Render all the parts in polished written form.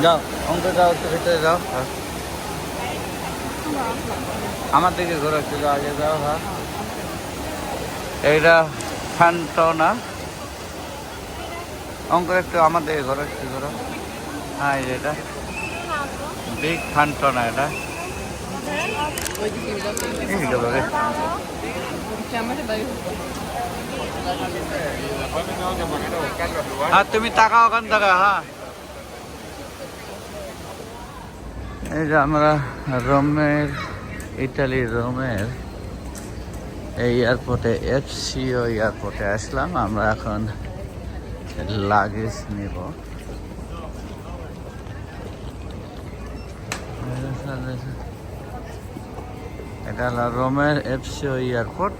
যাও অঙ্ক যাও, একটু ভিতরে যাও। হ্যাঁ, আমার দিকে ঘোরো, একটু যাও, আগে যাও। হ্যাঁ, এইটা ফ্যান্টনা। অঙ্ক একটু আমার দিকে ঘোরো, একটু ঘোরো। হ্যাঁ, এই যে এটা বিগ ফ্যান্টনা, এটা এইটা বলে। আর তুমি তাকাও ওখান থেকে। হ্যাঁ, এই যে আমরা রোমের, ইটালি রোমের এই এয়ারপোর্টে, এফসিও এয়ারপোর্টে আসলাম। আমরা এখন লাগেজ নেব। এটা হলো রোমের এফসিও এয়ারপোর্ট।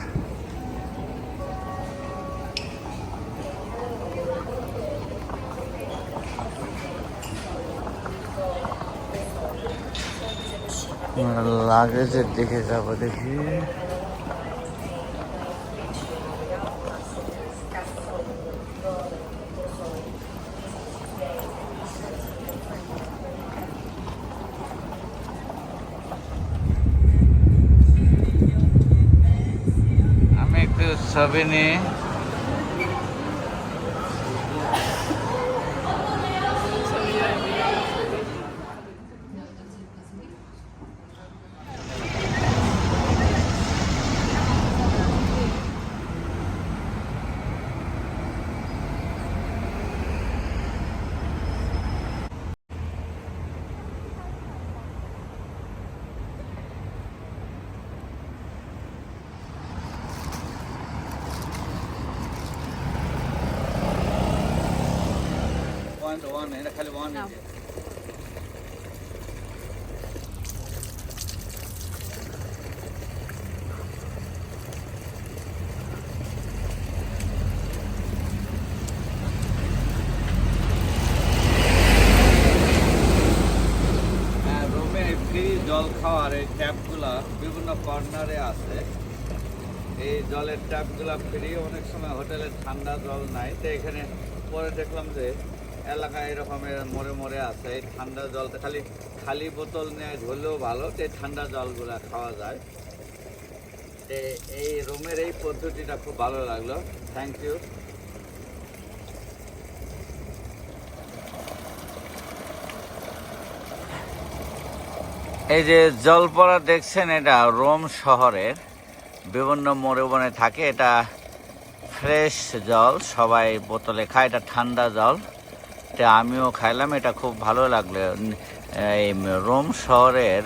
লাগেজের দিকে যাবো, দেখি। আমি একটু ছবি নিই। এটা খালি ওয়ান। রোমে ফ্রি জল খাওয়ার এই ট্যাপগুলা বিভিন্ন কর্নারে আছে। এই জলের ট্যাপগুলা ফ্রি। অনেক সময় হোটেলে ঠান্ডা জল নাই, তো এখানে পরে দেখলাম যে এলাকায় এরকমের মোড়ে মোড়ে আছে। এই ঠান্ডা জলটা খালি খালি বোতল নিয়ে ধরলেও ভালো, তো এই ঠান্ডা জলগুলা খাওয়া যায়। তো এই রোমের এই পদ্ধতিটা খুব ভালো লাগলো। Thank you. এই যে জলপড়া দেখছেন, এটা রোম শহরের বিভিন্ন মোড়ে বনে থাকে। এটা ফ্রেশ জল, সবাই বোতলে খায়। এটা ঠান্ডা জল, এটা আমিও খাইলাম। এটা খুব ভালো লাগলো। এই রোম শহরের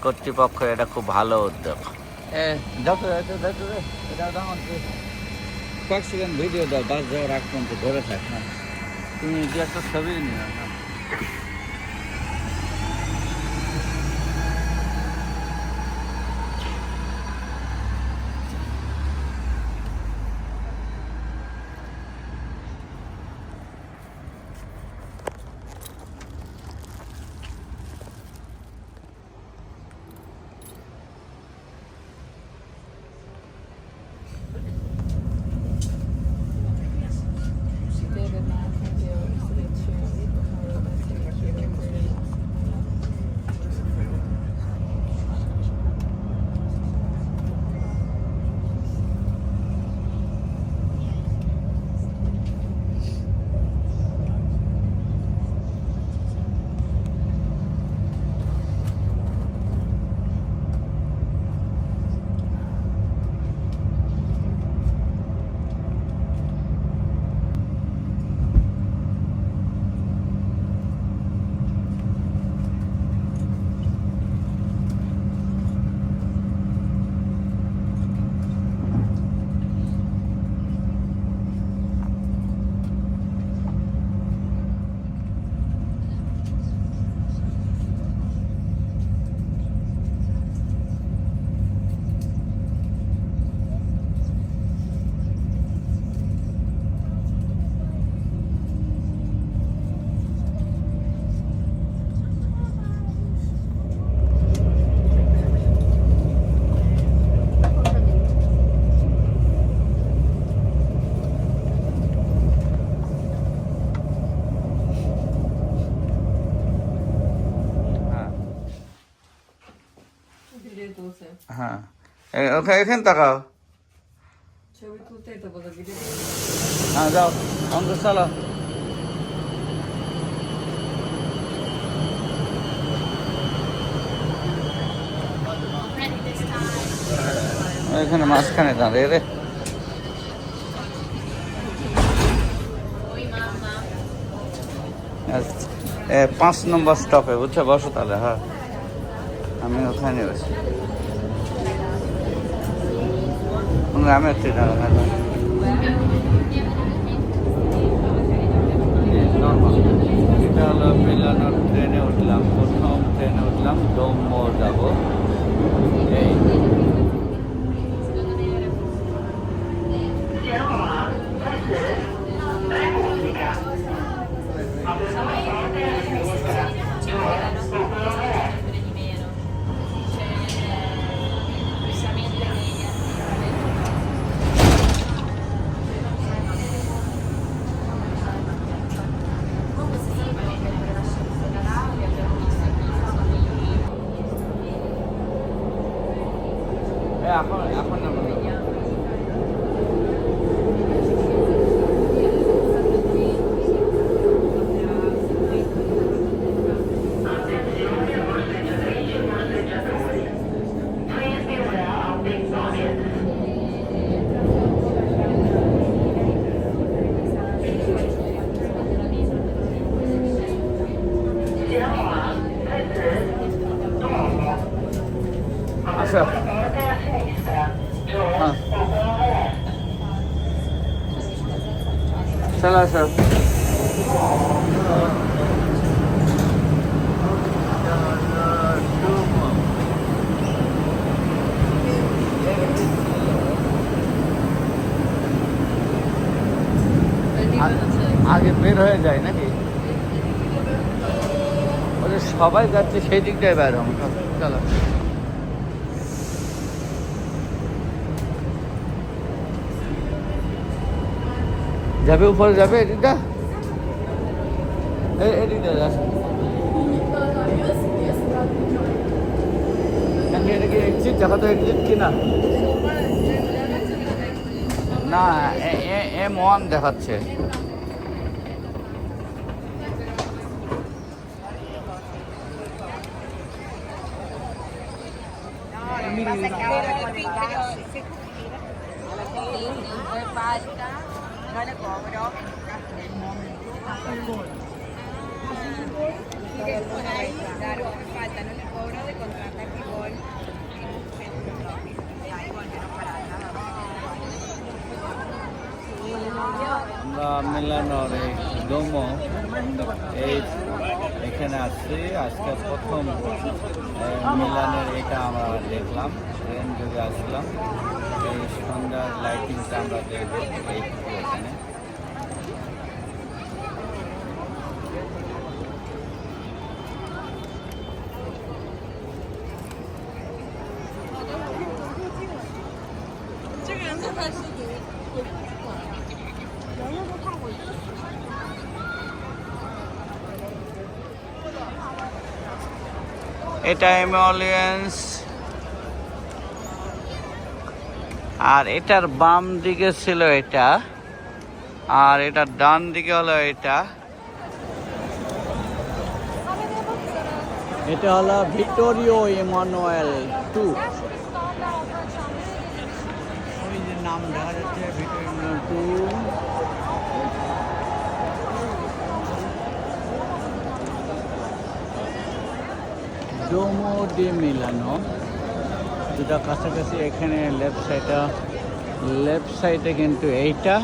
কর্তৃপক্ষ এটা খুব ভালো উদ্যোগ। কয়েক সেকেন্ড ভিডিও দাও, বাস যাওয়ার আগ পর্যন্ত ধরে থাক। হ্যাঁ, তুমি যে একটা ছবি নিও। ওখানে এখানে তাকাও। ছবি তুলতেই তো বলো ভিডিও। হ্যাঁ যাও অঙ্ক চলো। এখানে মাঝখানে দাঁড়িয়ে রে। 5 নম্বর স্টপে বুঝছো, বসো তাহলে। হ্যাঁ আমি ওখানে বসি। আমি একটু এটা হলো মিলানোর ট্রেনে উঠলাম, প্রথম ট্রেনে উঠলাম, ডোমো যাবো। এই এখন এখন আচ্ছা চলো আসো। আগে বের হয়ে যায় নাকি? ওদের সবাই যাচ্ছে সেই দিকটাই বের হবো। চলো যাবে, উপরে যাবে এদিকটা, এদিকটা যাস। এটা কি এক্সিট? দেখা তো এক্সিট কিনা না, M1 দেখাচ্ছে। আমরা মিলানোর এই ডোমো এখানে আসছি, আজকে প্রথম মিলানের এটা আমরা দেখলাম, ট্রেন যদি আসলাম। এই সন্ধ্যার লাইটিংটা আমরা দেখবো এইটুকু এখানে। এটা এমোলিয়েন্স, আর এটার বাম দিকে ছিল এটা, আর এটার ডান দিকে হলো এটা। এটা হলো ভিক্টোরিও ইমানুয়েল 2। ওই যে নাম দেখা যাচ্ছে ভিক্টোরিও ইমানুয়েল 2। ডোমো ডি মিলানো, যেটা কাছাকাছি এখানে লেফট সাইডে কিন্তু এইটা,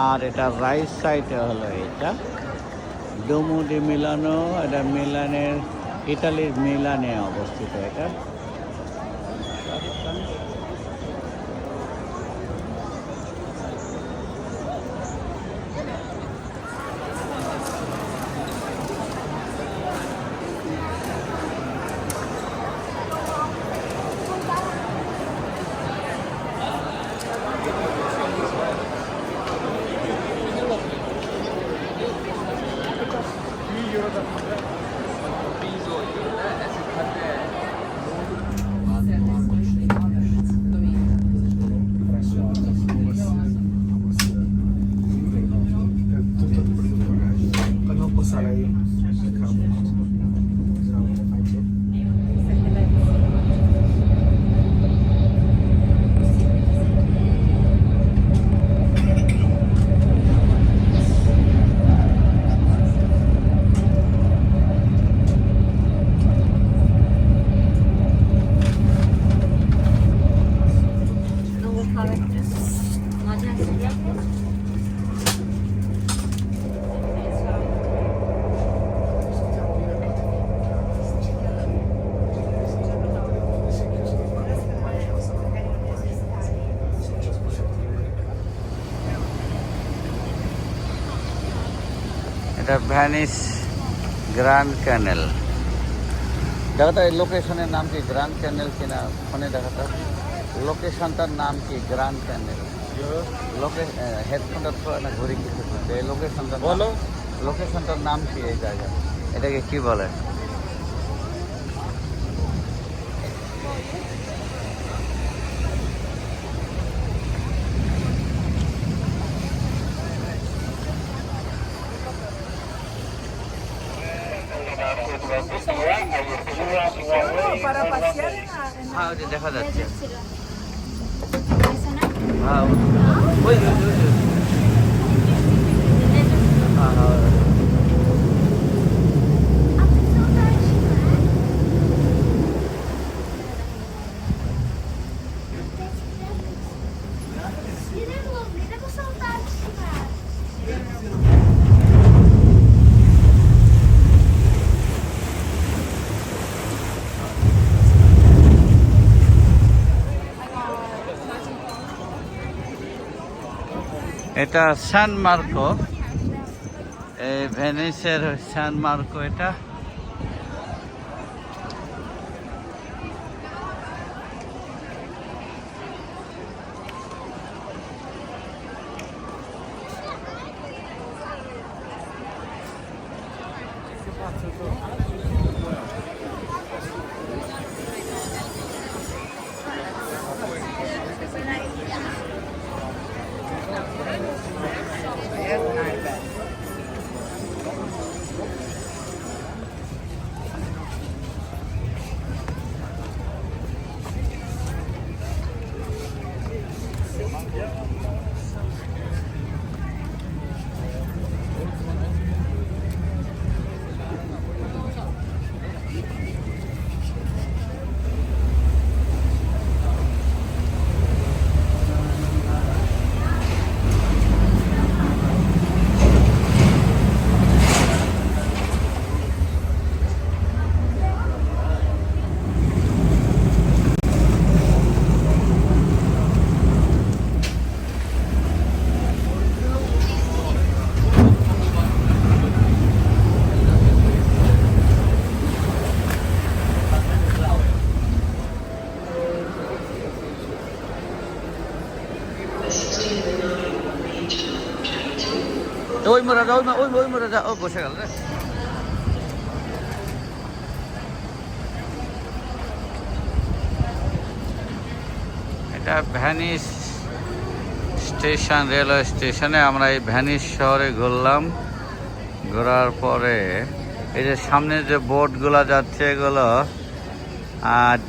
আর এটা রাইট সাইডে হলো এইটা। ডোমো ডি মিলানো, এটা মিলানের, ইটালির মিলানে অবস্থিত এটা। এটা ভ্যানিস গ্র্যান্ড ক্যানেল। দেখো তো এই লোকেশনের নাম কি, গ্র্যান্ড ক্যানেল কিনা ফোনে দেখো তো লোকেশনটার নাম কি, গ্র্যান্ড ক্যানেল। হেডফোনটা তো না ঘুরি কিছু এই লোকেশনটা বলো, লোকেশনটার নাম কি এই জায়গা, এটাকে কি বলে? Para pasear হ্যাঁ ওই যে দেখা যাচ্ছে। Esa no. হ্যাঁ ওই হ্যাঁ হ্যাঁ Iremos soltar de cima. এটা সান মার্কো, এই ভেনিসের সান মার্কো এটা। ওই মোরা যা, ওই মোরা যা, ও বসে গেল রে। এটা ভ্যানিস স্টেশন, রেলওয়ে স্টেশনে আমরা এই ভ্যানিস শহরে ঘুরলাম। ঘোরার পরে এই যে সামনে যে বোটগুলো যাচ্ছে এগুলো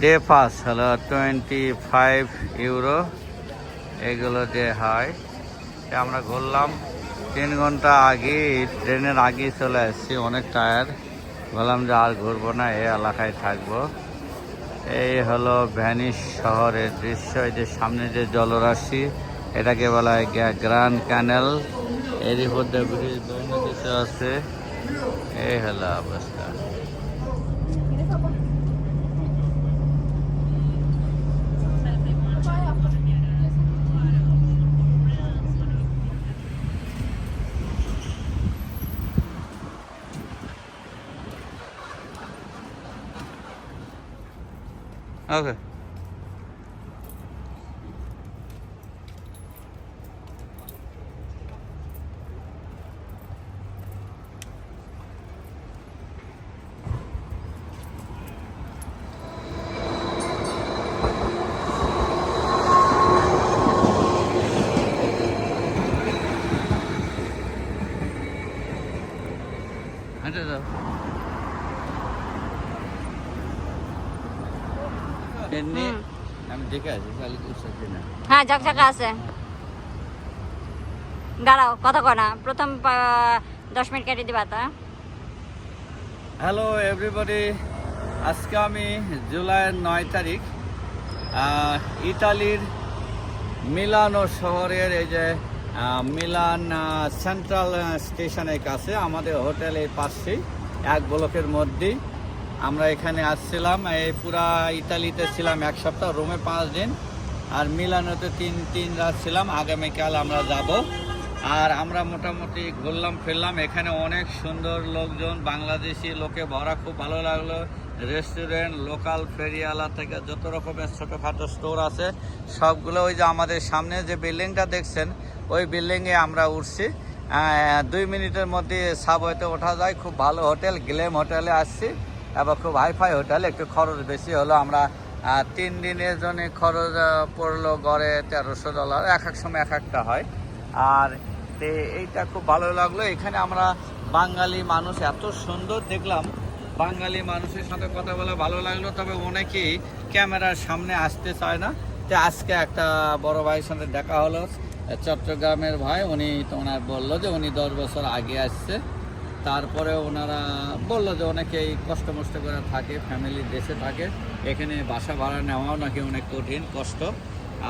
ডে পাস হলো 25 ইউরো, এগুলো যে হয়। আমরা ঘুরলাম 3 ঘন্টা আগে, ট্রেনের আগেই চলে আসছি, অনেক টায়ার্ড। বললাম যে আর ঘুরবো না, এই এলাকায় থাকবো। এই হলো ভ্যানিস শহরের দৃশ্য। এই যে সামনে যে জলরাশি, এটাকে বলা হয় গ্র্যান্ড ক্যানেল। এর উপর দিয়ে ব্রিজ বিভিন্ন কিছু আছে। এই হলো অবস্থা। ওকে হেঁটে যাও। এমনি আমি দেখে আছি খালি কিছু না। হ্যাঁ ঝকঝকা আছে। দাঁড়াও কথা কয় না, প্রথম 10 মিনিট কেটে দিবা তা। হ্যালো এভরিবডি, আজকে আমি জুলাইয়ের 9 তারিখ ইতালির মিলানো শহরের এই যে মিলান সেন্ট্রাল স্টেশনের কাছে আমাদের হোটেল এই পাশেই, এক ব্লকের মধ্যেই আমরা এখানে আসছিলাম। এই পুরা ইতালিতে ছিলাম 1 সপ্তাহ, রোমে 5 দিন আর মিলানোতে 3 রাত ছিলাম। আগামীকাল আমরা যাব আর আমরা মোটামুটি ঘুরলাম ফিরলাম, এখানে অনেক সুন্দর লোকজন, বাংলাদেশি লোকে ভরা, খুব ভালো লাগলো। রেস্টুরেন্ট, লোকাল ফেরিওয়ালা থেকে যত রকমের ছোটোখাটো স্টোর আছে সবগুলো, ওই যে আমাদের সামনে যে বিল্ডিংটা দেখছেন ওই বিল্ডিংয়ে আমরা উঠছি। 2 মিনিটের মধ্যে সাবওয়েতে ওঠা যায়। খুব ভালো হোটেল, গ্লেম হোটেলে আসছি এবং খুব হাইফাই হোটেল, একটু খরচ বেশি হলো। আমরা 3 দিনের জন্য খরচ পড়লো গড়ে $1300, এক এক সময় এক একটা হয়। আর এইটা খুব ভালো লাগলো। এখানে আমরা বাঙালি মানুষ এত সুন্দর দেখলাম, বাঙালি মানুষের সাথে কথা বলে ভালো লাগলো। তবে অনেকেই ক্যামেরার সামনে আসতে চায় না। তো আজকে একটা বড় ভাইয়ের সাথে দেখা হলো, চট্টগ্রামের ভাই। উনি তো ওনার বললো যে উনি 10 বছর আগে আসছে, তারপরে ওনারা বললো যে অনেকেই কষ্ট মষ্ট করে থাকে, ফ্যামিলি দেশে থাকে, এখানে বাসা ভাড়া নেওয়াও নাকি অনেক কঠিন কষ্ট।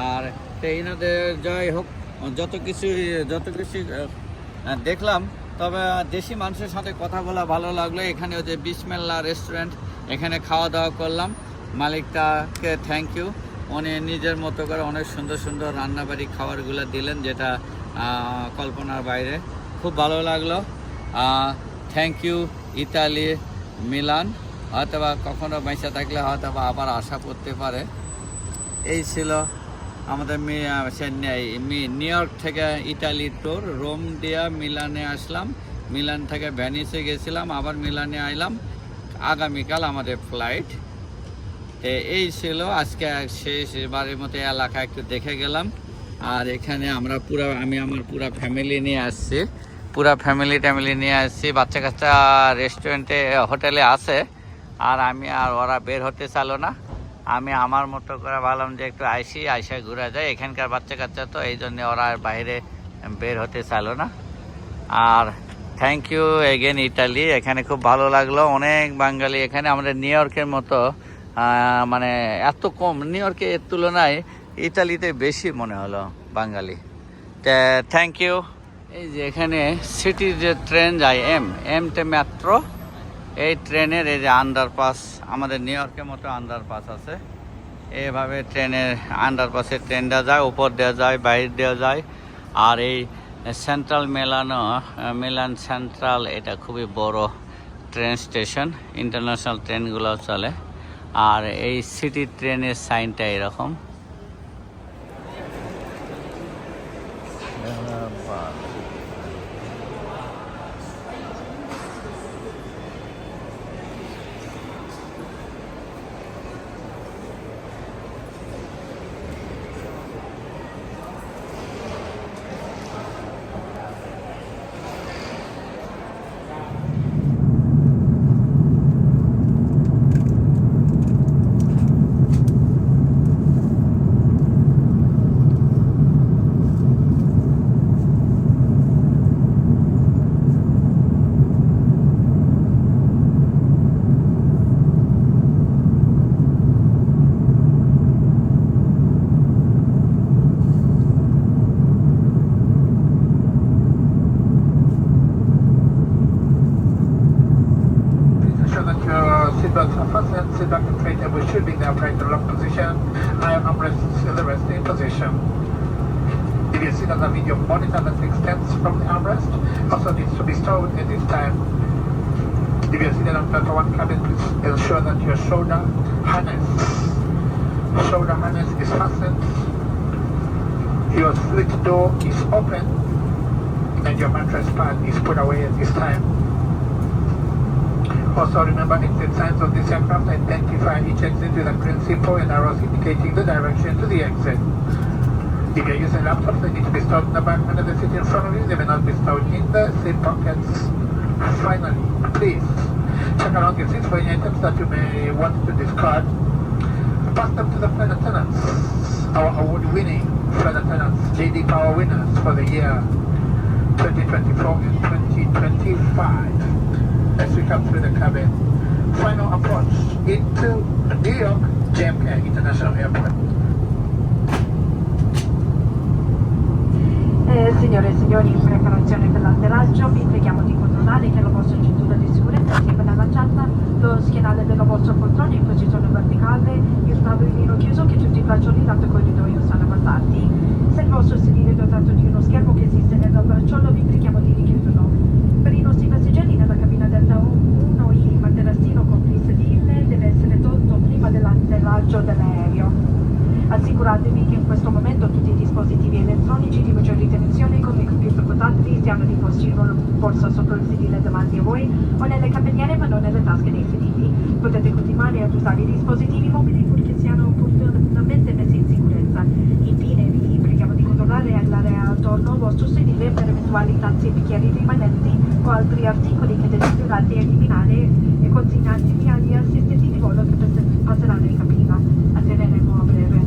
আর তো এনাদের যাই হোক যত কিছু দেখলাম, তবে দেশি মানুষের সাথে কথা বলা ভালো লাগলো। এখানে ওই যে বিসমিল্লাহ রেস্টুরেন্ট, এখানে খাওয়া দাওয়া করলাম। মালিকটাকে থ্যাংক ইউ, উনি নিজের মতো করে অনেক সুন্দর সুন্দর রান্নাবাড়ি খাবারগুলো দিলেন, যেটা কল্পনার বাইরে। খুব ভালো লাগলো। Thank you Italy, Milan. হয়তো বা কখনো বেঁচে থাকলে হয়তো বা আবার আশা করতে পারে। এই ছিল আমাদের নিউ ইয়র্ক থেকে ইটালি ট্যুর। রোম দিয়া মিলানে আসলাম, মিলান থেকে ভ্যানিসে গেছিলাম, আবার মিলানে আইলাম। আগামীকাল আমাদের ফ্লাইট। তো এই ছিল আজকে শেষবারের মতো এলাকা একটু দেখে গেলাম। আর এখানে আমরা আমি আমার পুরা ফ্যামিলি নিয়ে আসছি, পুরা ফ্যামিলি নিয়ে আসছি। বাচ্চা কাচ্চা রেস্টুরেন্টে হোটেলে আছে, আর আমি আর ওরা বের হতে চাইলো না। আমি আমার মতো করে ভাবলাম যে একটু আইসা ঘুরে যায়। এখানকার বাচ্চা কাচ্চা তো এই জন্য ওরা বাইরে বের হতে চাইলো না। আর থ্যাংক ইউ এগেন ইটালি, এখানে খুব ভালো লাগলো। অনেক বাঙালি এখানে, আমাদের নিউ ইয়র্কের মতো মানে এত কম, নিউ ইয়র্কে এর তুলনায় ইটালিতে বেশি মনে হলো বাঙালি। Thank you. এই যে এখানে সিটির যে ট্রেন যায় এমটে মেট্রো, এই ট্রেনের এই যে আন্ডারপাস, আমাদের নিউ ইয়র্কের মতো আন্ডারপাস আছে। এইভাবে ট্রেনের আন্ডারপাসের ট্রেনটা যায়, উপর দেওয়া যায়, বাইরে দেওয়া যায়। আর এই সেন্ট্রাল মিলান সেন্ট্রাল, এটা খুবই বড় ট্রেন স্টেশন, ইন্টারন্যাশনাল ট্রেনগুলো চলে। আর এই সিটি ট্রেনের সাইনটা এরকম। Sit back and straight, and we should be in the upright and lock position. Armrests in the resting position. If you sit on the video monitor that extends from the armrest, also needs to be stowed at this time. If you're sitting on Delta 1 cabin, please ensure that your shoulder harness is fastened, your slit door is open, and your mattress pad is put away at this time. Also remember, exit signs of this aircraft identify each exit with a green symbol and arrows indicating the direction to the exit. If you're using laptops, they need to be stored in the back under the seat in front of you. They may not be stored in the seat pockets. Finally, please check around your seats for any items that you may want to discard. Pass them to the flight attendants, our award-winning flight attendants, JD Power winners for the year 2024 and 2025. As we come through the cabin, final approach into New York JFK International Airport. Signore e signori, in preparazione per l'atterraggio vi preghiamo di controllare che la vostra cintura di sicurezza sia ben allacciata, lo schienale della vostra poltrona in posizione verticale, il tavolino chiuso, che tutti i braccioli lato corridoio siano abbassati. Se il vostro sedile è dotato di uno schermo che esiste nella ricordatevi che in questo momento tutti i dispositivi elettronici di maggior ritenzione come i computer portatili siano riposti in una borsa sotto il sedile davanti a voi o nelle cappelliere ma non nelle tasche dei sedili. Potete continuare ad usare i dispositivi mobili purché siano opportunamente messi in sicurezza. Infine vi preghiamo di controllare l'area attorno al vostro sedile per eventuali tazze e bicchieri rimanenti o altri articoli che desiderate eliminare e consegnarli agli assistenti di volo che passeranno in cabina. Atterreremo a breve.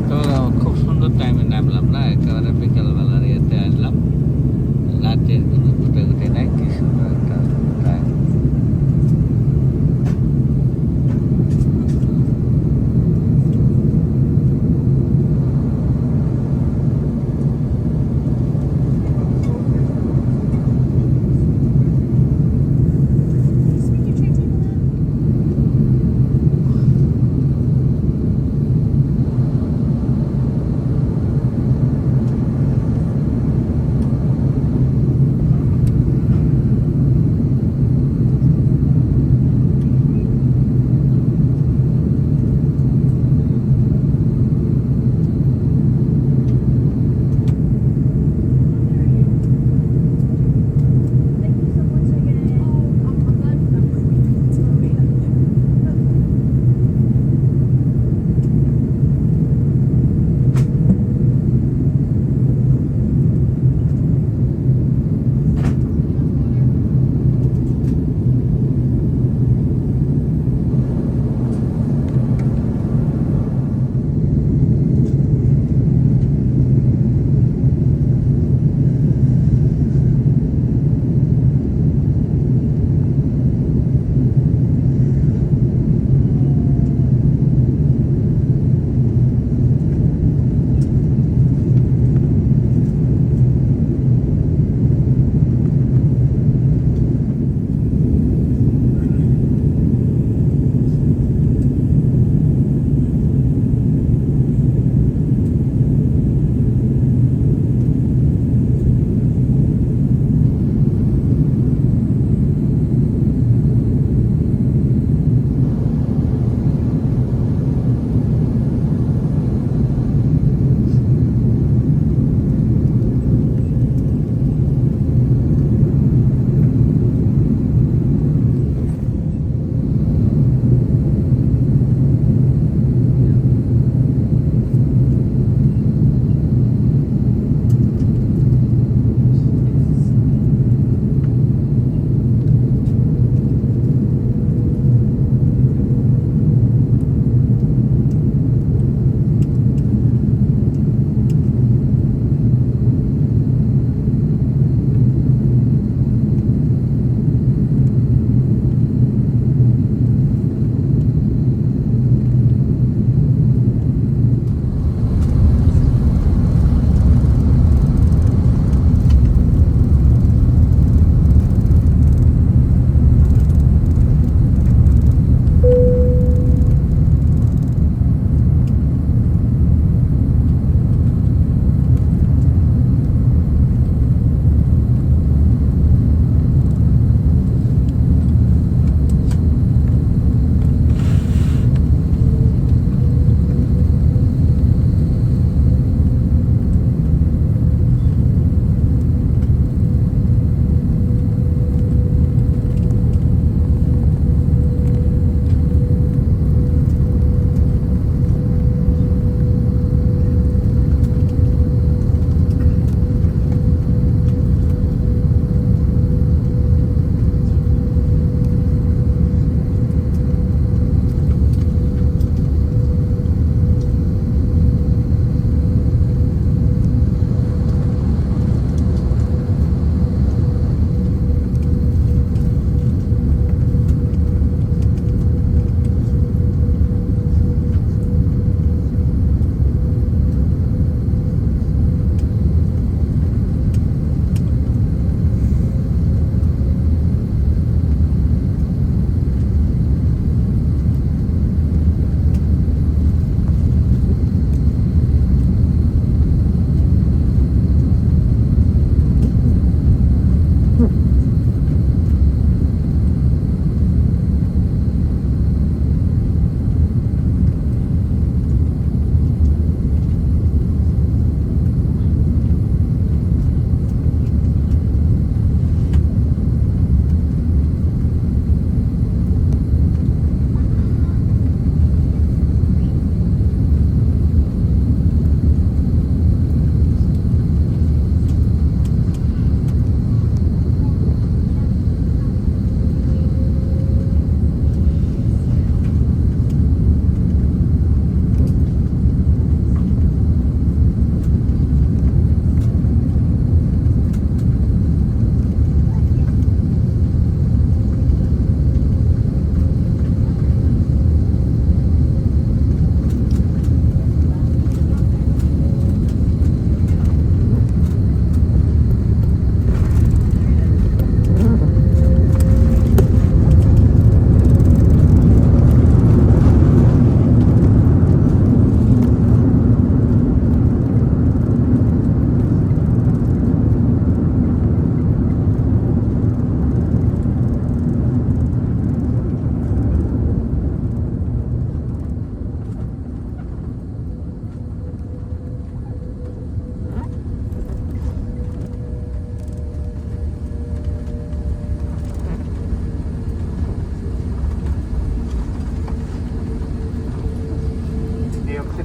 তো খুব সুন্দর টাইমে নামলাম না, একেবারে বিকালবেলার ইয়েতে আসলাম, রাতের কোনো ঘুটে নাই, কি সুন্দর একটা time.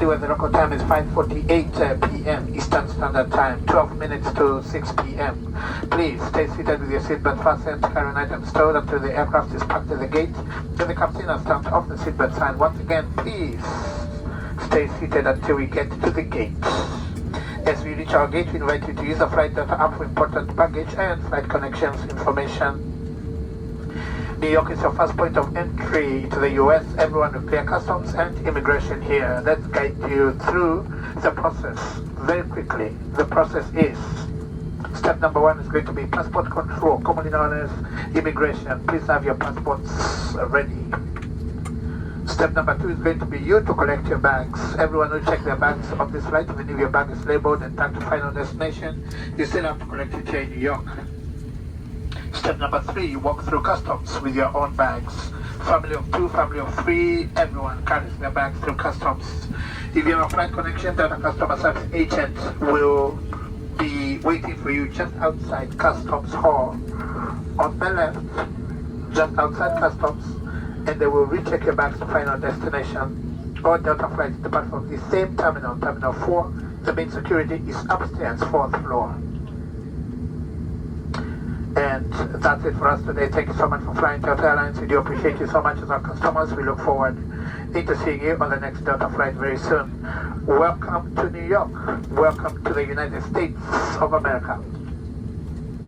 currently where the local time is 5:48 p.m. Eastern Standard Time, 12 minutes to 6 p.m. Please stay seated with your seatbelt fastened, carry-on items stowed until the aircraft is parked at the gate. Then the captain has stamped off the seatbelt sign. Once again, please stay seated until we get to the gate. As we reach our gate, we invite you to use the flight data app for important baggage and flight connections information. New York is your first point of entry to the U.S. Everyone will clear customs and immigration here. Let's guide you through the process very quickly. The process is, step number 1 is going to be passport control, commonly known as immigration. Please have your passports ready. Step number 2 is going to be you to collect your bags. Everyone will check their bags on this flight. Even if your bag is labeled and tagged to final destination, you still have to collect it here in New York. Step number 3, you walk through customs with your own bags. Family of 2, family of 3, everyone carries their bags through customs. If you have a flight connection, then a customer service agent will be waiting for you just outside Customs Hall. On the left, just outside Customs, and they will recheck your bags to final destination. All Delta flights depart from the same terminal, Terminal 4. The main security is upstairs, 4th floor. And that's it for us today. Thank you so much for flying Delta Airlines. We do appreciate you so much as our customers. We look forward to seeing you on the next Delta flight very soon. Welcome to New York. Welcome to the United States of America.